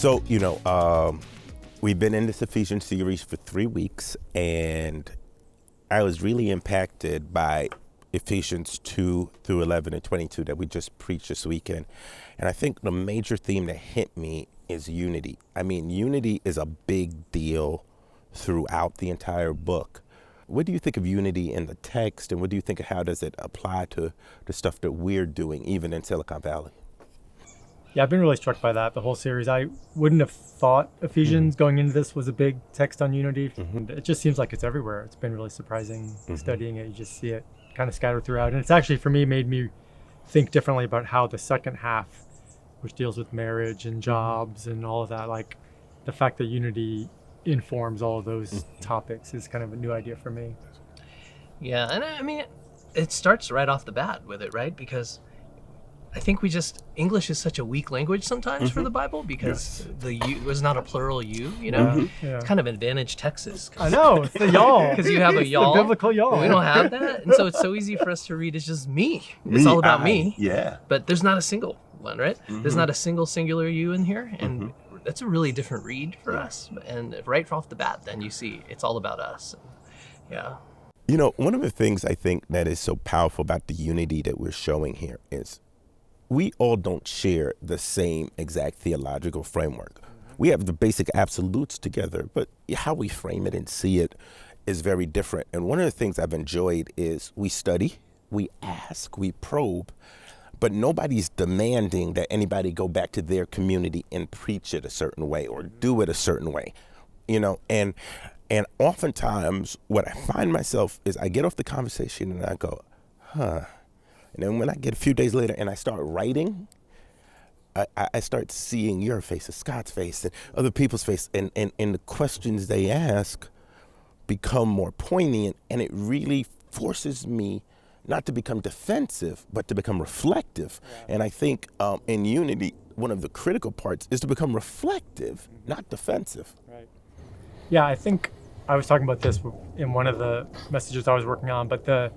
So, we've been in this Ephesians series for 3 weeks, and I was really impacted by Ephesians 2 through 11 and 22 that we just preached this weekend. And I think the major theme that hit me is unity. I mean, unity is a big deal throughout the entire book. What do you think of unity in the text, and what do you think of how does it apply to the stuff that we're doing, even in Silicon Valley? Yeah, I've been really struck by that, the whole series. I wouldn't have thought Ephesians going into this was a big text on unity. It just seems like it's everywhere. It's been really surprising studying it. You just see it kind of scattered throughout. And it's actually, for me, made me think differently about how the second half, which deals with marriage and jobs and all of that, like the fact that unity informs all of those topics is kind of a new idea for me. Yeah, and I mean, it starts right off the bat with it, right? Because I think English is such a weak language sometimes for the Bible because the you was not a plural you, Yeah. It's kind of advantage Texas. I know, it's the y'all. Because you have a y'all. The biblical y'all. We don't have that. And so it's so easy for us to read, it's just me. It's all about me. Yeah. But there's not a single one, right? There's not a single singular you in here. And that's a really different read for us. And right off the bat, then you see it's all about us. Yeah. One of the things I think that is so powerful about the unity that we're showing here is we all don't share the same exact theological framework. We have the basic absolutes together, but how we frame it and see it is very different. And one of the things I've enjoyed is we study, we ask, we probe, but nobody's demanding that anybody go back to their community and preach it a certain way or do it a certain way, and oftentimes what I find myself is I get off the conversation and I go, And then when I get a few days later and I start writing, I start seeing your face, Scott's face, and other people's face, and the questions they ask become more poignant, and it really forces me not to become defensive, but to become reflective. Yeah. And I think in unity, one of the critical parts is to become reflective, not defensive. Right. Yeah, I think I was talking about this in one of the messages I was working on, but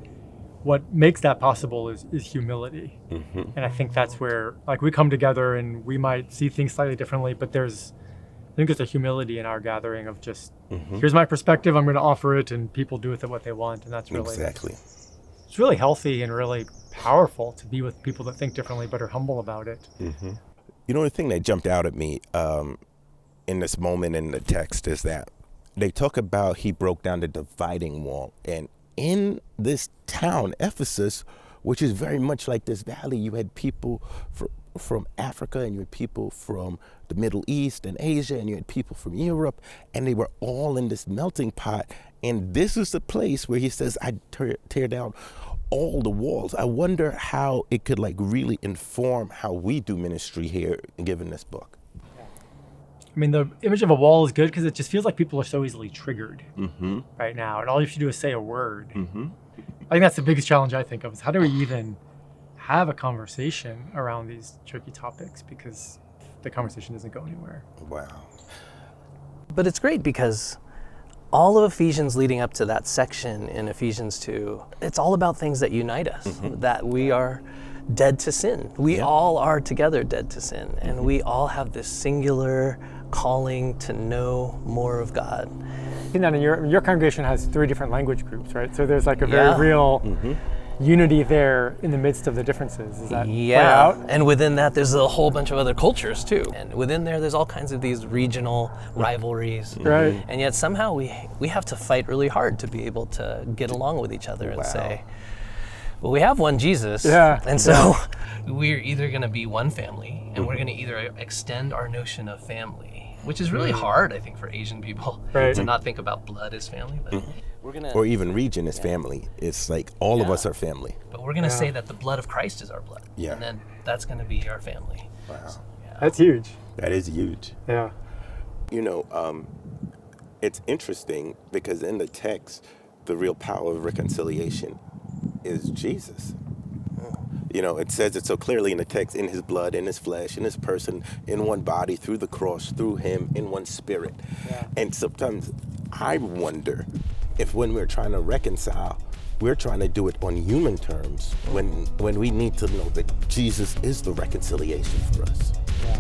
what makes that possible is humility. And I think that's where, we come together and we might see things slightly differently, but I think there's a humility in our gathering of just, here's my perspective, I'm going to offer it, and people do with it what they want. And that's really, exactly. It's really healthy and really powerful to be with people that think differently but are humble about it. The thing that jumped out at me in this moment in the text is that they talk about he broke down the dividing wall, and in this town, Ephesus, which is very much like this valley, you had people from Africa, and you had people from the Middle East and Asia, and you had people from Europe, and they were all in this melting pot. And this is the place where he says, I tear down all the walls. I wonder how it could really inform how we do ministry here, given this book. I mean, the image of a wall is good because it just feels like people are so easily triggered right now. And all you have to do is say a word. I think that's the biggest challenge I think of is how do we even have a conversation around these tricky topics, because the conversation doesn't go anywhere. Wow. But it's great because all of Ephesians leading up to that section in Ephesians 2, it's all about things that unite us, that we are dead to sin. We all are together dead to sin, and we all have this singular calling to know more of God. And your congregation has 3 different language groups, right? So there's a very real unity there in the midst of the differences. Is that play out? And within that, there's a whole bunch of other cultures too. And within there's all kinds of these regional rivalries. Right. And yet somehow we have to fight really hard to be able to get along with each other and say, well, we have one Jesus, and so we're either going to be one family, and we're going to either extend our notion of family, which is really hard, I think, for Asian people to not think about blood as family, but we're going to, or even region as family. It's like all of us are family. But we're going to say that the blood of Christ is our blood, and then that's going to be our family. Wow, so, that's huge. That is huge. Yeah. It's interesting because in the text, the real power of reconciliation is Jesus. It says it so clearly in the text, in his blood, in his flesh, in his person, in one body, through the cross, through him, in one spirit. Yeah. And sometimes I wonder if when we're trying to reconcile, we're trying to do it on human terms when we need to know that Jesus is the reconciliation for us. Yeah.